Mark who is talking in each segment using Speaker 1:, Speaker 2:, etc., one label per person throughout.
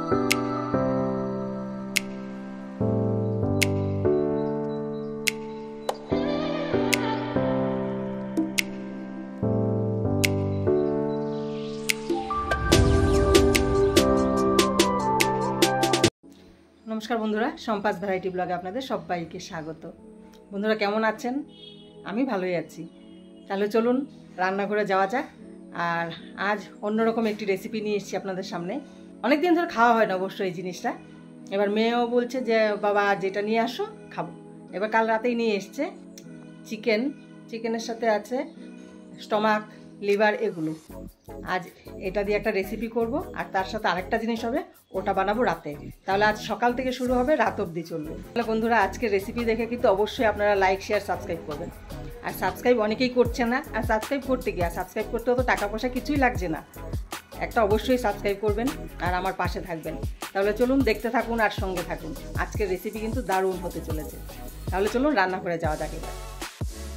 Speaker 1: नमस्कार बंधुरा सम्पास भ্যারাইটি ব্লগে আপনাদের সবাইকে স্বাগত। বন্ধুরা কেমন আছেন? আমি ভালোই আছি। তাহলে চলুন রান্নাঘরে যাওয়া যাক। আর আজ অন্যরকম একটি রেসিপি নিয়ে এসেছি আপনাদের সামনে। অনেক দিন ধরে খাওয়া হয় না অবশ্য এই জিনিসটা। এবার মেয়েও বলছে যে বাবা যেটা নিয়ে আসো খাবো। এবার কাল রাতেই নিয়ে এসছে চিকেনের সাথে আছে স্টমাক, লিভার এগুলো। আজ এটা দিয়ে একটা রেসিপি করব আর তার সাথে আরেকটা জিনিস হবে, ওটা বানাবো রাতে। তাহলে আজ সকাল থেকে শুরু হবে, রাত অবধি চলবে। তাহলে বন্ধুরা আজকে রেসিপি দেখে কিন্তু অবশ্যই আপনারা লাইক শেয়ার সাবস্ক্রাইব করবেন। আর সাবস্ক্রাইব অনেকেই করছে না, আর সাবস্ক্রাইব করতে গিয়ে সাবস্ক্রাইব করতেও তো টাকা পয়সা কিছুই লাগছে না। একটা অবশ্যই সাবস্ক্রাইব করবেন আর আমার পাশে থাকবেন। তাহলে চলুন দেখতে থাকুন আর সঙ্গে থাকুন। আজকের রেসিপি কিন্তু দারুণ হতে চলেছে। তাহলে চলুন রান্না করে যাওয়া যাক এবার।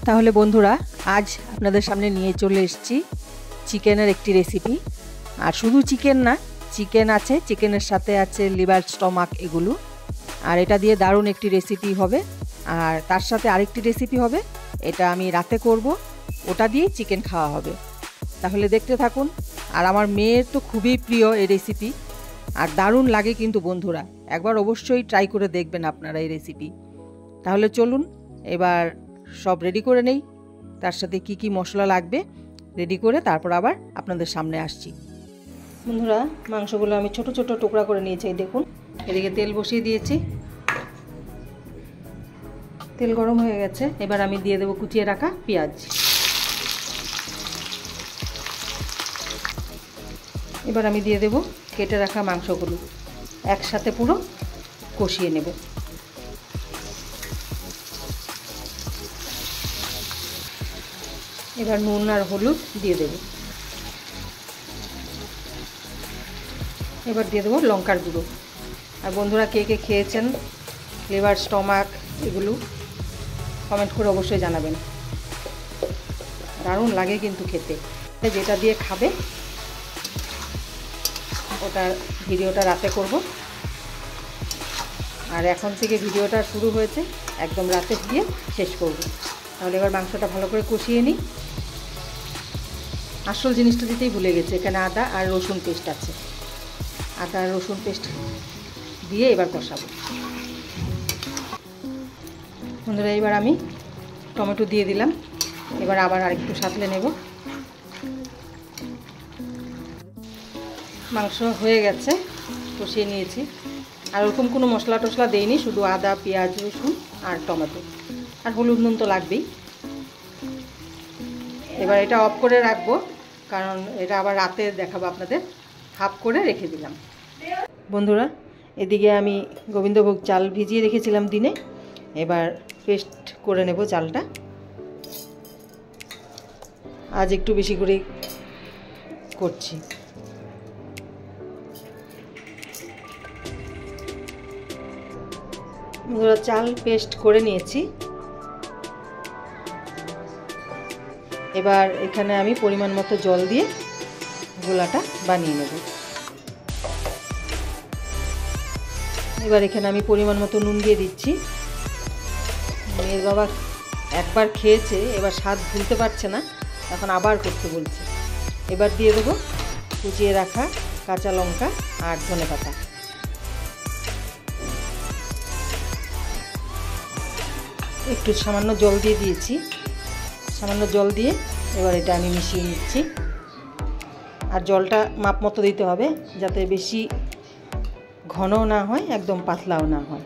Speaker 1: তাহলে বন্ধুরা আজ আপনাদের সামনে নিয়ে চলে এসেছি চিকেনের একটি রেসিপি। আর শুধু চিকেন না, চিকেন আছে, চিকেনের সাথে আছে লিভার, স্টমাক এগুলো। আর এটা দিয়ে দারুণ একটি রেসিপি হবে। আর তার সাথে আরেকটি রেসিপি হবে, এটা আমি রাতে করব, ওটা দিয়ে চিকেন খাওয়া হবে। তাহলে দেখতে থাকুন। আর আমার মেয়ের তো খুবই প্রিয় এই রেসিপি, আর দারুণ লাগে কিন্তু বন্ধুরা, একবার অবশ্যই ট্রাই করে দেখবেন আপনারা এই রেসিপি। তাহলে চলুন এবার সব রেডি করে নেই, তার সাথে কি কি মশলা লাগবে রেডি করে তারপর আবার আপনাদের সামনে আসছি। বন্ধুরা মাংসগুলো আমি ছোট ছোট টুকরা করে নিয়েছি। দেখুন এদিকে তেল বসিয়ে দিয়েছি, তেল গরম হয়ে গেছে। এবার আমি দিয়ে দেবো কুচিয়ে রাখা পেঁয়াজ। এবার আমি দিয়ে দেবো কেটে রাখা মাংসগুলো, একসাথে পুরো কষিয়ে নেব। এবার নুন আর হলুদ দিয়ে দেব। এবার দিয়ে দেবো লঙ্কার গুঁড়ো। আর বন্ধুরা কে কে খেয়েছেন লিভার, স্টমাক এগুলো কমেন্ট করে অবশ্যই জানাবেন। দারুণ লাগে কিন্তু খেতে। যেটা দিয়ে খাবে ওটা ভিডিওটা রাতে করব। আর এখন থেকে ভিডিওটা শুরু হয়েছে, একদম রাতে গিয়ে শেষ করব। তাহলে এবার মাংসটা ভালো করে কষিয়ে নিই। আসল জিনিসটা দিতেই ভুলে গেছে, এখানে আদা আর রসুন পেস্ট আছে। আদা আর রসুন পেস্ট দিয়ে এবার কষাবো। বন্ধুরা এবার আমি টমেটো দিয়ে দিলাম। এবার আবার আরেকটু সাঁতলে নেব। মাংস হয়ে গেছে, কষিয়ে নিয়েছি। আর ওরকম কোনো মশলা টশলা দেইনি, শুধু আদা, পেঁয়াজ, রসুন আর টমেটো আর হলুদ নুন তো লাগবেই। এবার এটা অফ করে রাখবো, কারণ এটা আবার রাতে দেখাবো আপনাদের। হাফ করে রেখে দিলাম। বন্ধুরা এদিকে আমি গোবিন্দভোগ চাল ভিজিয়ে রেখেছিলাম দিনে, এবার পেস্ট করে নেব চালটা। আজ একটু বেশি করে করছি। বন্ধুরা চাল পেস্ট করে নিয়েছি। এবার এখানে আমি পরিমাণ মতো জল দিয়ে গোলাটা বানিয়ে নেব। এবার এখানে আমি পরিমাণ মতো নুন দিয়ে দিচ্ছি। মেয়ের বাবা একবার খেয়েছে, এবার স্বাদ ভুলতে পারছে না, এখন আবার করতে বলছে। এবার দিয়ে দেবো কুচিয়ে রাখা কাঁচা লঙ্কা আর ধনেপাতা। একটু সামান্য জল দিয়ে দিয়েছি। সামান্য জল দিয়ে এবার এটা আমি মিশিয়ে নিচ্ছি। আর জলটা মাপ মতো দিতে হবে, যাতে বেশি ঘনও না হয় একদম পাতলাও না হয়।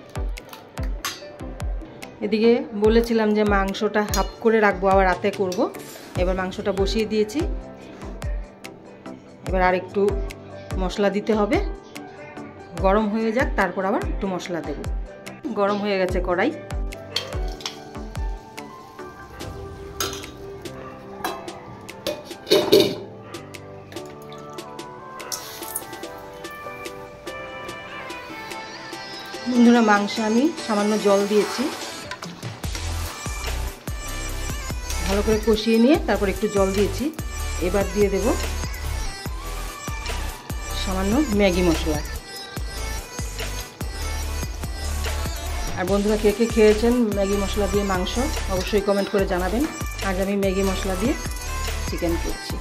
Speaker 1: এদিকে বলেছিলাম যে মাংসটা হাফ করে রাখবো, আবার রাতে করব। এবার মাংসটা বসিয়ে দিয়েছি। এবার আর একটু মশলা দিতে হবে, গরম হয়ে যাক, তারপর আবার একটু মশলা দেব। গরম হয়ে গেছে কড়াই। বন্ধুরা মাংসে আমি সামান্য জল দিয়েছি, ভালো করে কষিয়ে নিয়ে তারপর একটু জল দিয়েছি। এবার দিয়ে দেব সামান্য ম্যাগি মশলা। আর বন্ধুরা কে কে খেয়েছেন ম্যাগি মশলা দিয়ে মাংস অবশ্যই কমেন্ট করে জানাবেন। আজ আমি ম্যাগি মশলা দিয়ে চিকেন করছি।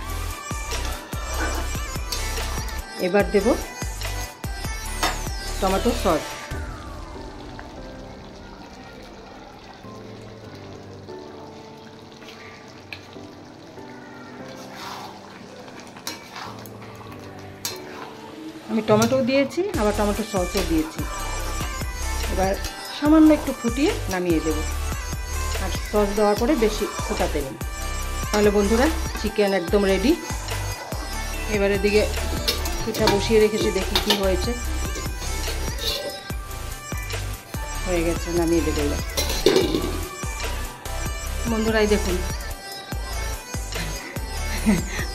Speaker 1: এবার দেব টমেটো সস। আমি টমেটো দিয়েছি, আবার টমেটো সসও দিয়েছি। এবার সামান্য একটু ফুটিয়ে নামিয়ে দেব, আর সস দেওয়ার পরে বেশি ফোটাতে নেই। তাহলে বন্ধুরা চিকেন একদম রেডি। এবার এদিকে পিঠা বসিয়ে রেখেছি, দেখি কি হয়েছে। হয়ে গেছে, নামিয়ে দেবো। এবার বন্ধুরাই দেখুন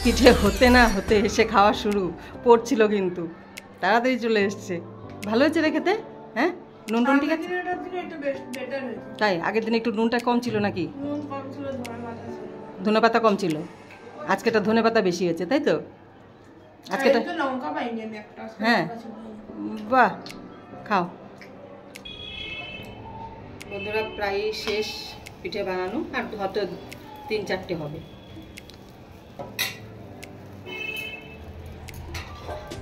Speaker 1: পিঠে হতে না হতে এসে খাওয়া শুরু পড়ছিল, কিন্তু তাড়াতাড়ি চলে এসছে। ভালো হয়েছে রে খেতে? হ্যাঁ, নুন টুন ঠিক আছে? তাই আগের দিন একটু নুনটা কম ছিল নাকি? ধনে পাতা কম ছিল, আজকেটা ধনে পাতা বেশি হয়েছে, তাই তো? আজকেটা হ্যাঁ, বাহ, খাও। বন্ধুরা প্রায় শেষ পিঠে বানানো, আর হয়তো 3-4টে হবে।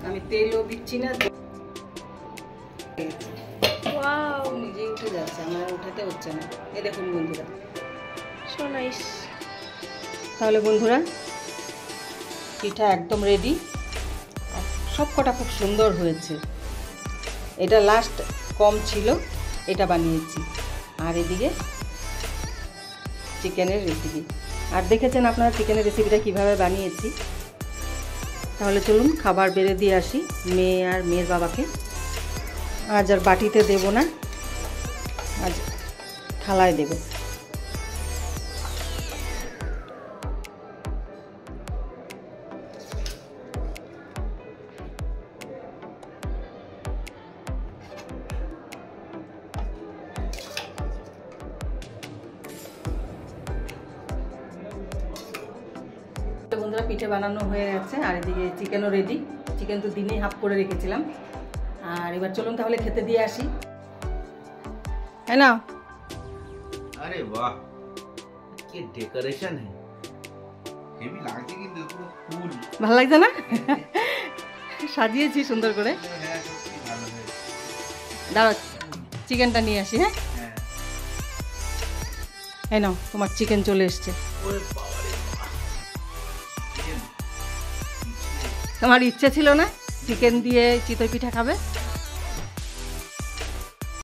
Speaker 1: আমি তেলও দিচ্ছি না, নিজেই উঠে যাচ্ছে, আমার উঠাতে হচ্ছে না। এ দেখুন বন্ধুরা, সো নাইস। তাহলে বন্ধুরা পিঠা একদম রেডি, সব কটা খুব সুন্দর হয়েছে। এটা লাস্ট কম ছিল, এটা বানিয়েছি। আর এদিকে চিকেনের রেসিপি, আর দেখেছেন আপনারা চিকেনের রেসিপিটা কিভাবে বানিয়েছি। তাহলে চলুন খাবার বেড়ে দিয়ে আসি মেয়ে আর মেয়ের বাবাকে। আজ আর বাটিতে দেব না, আজ থালায় দেব। বন্ধুরা পিঠে বানানো হয়ে গেছে, আর এদিকে চিকেনও রেডি। চিকেন তো দিনেই হাফ করে রেখেছিলাম। আর এবার চলুন তাহলে খেতে দিয়ে আসি। হ্যাঁ না,
Speaker 2: আরে বাহ, কি ডেকোরেশন है, হেভি লাগছে কিন্তু পুরো ফুল।
Speaker 1: ভালো লাগছে না? সাজিয়েছি সুন্দর করে।
Speaker 2: হ্যাঁ, সত্যি ভালো হয়েছে।
Speaker 1: দাঁড়াও, চিকেনটা নিয়ে আসি। হ্যাঁ,
Speaker 2: হ্যাঁ,
Speaker 1: এই নাও, তোমার চিকেন চলে এসছে।
Speaker 2: ওরে বাবা রে বাবা,
Speaker 1: তোমার ইচ্ছে ছিল না চিকেন দিয়ে চিতই পিঠা খাবে?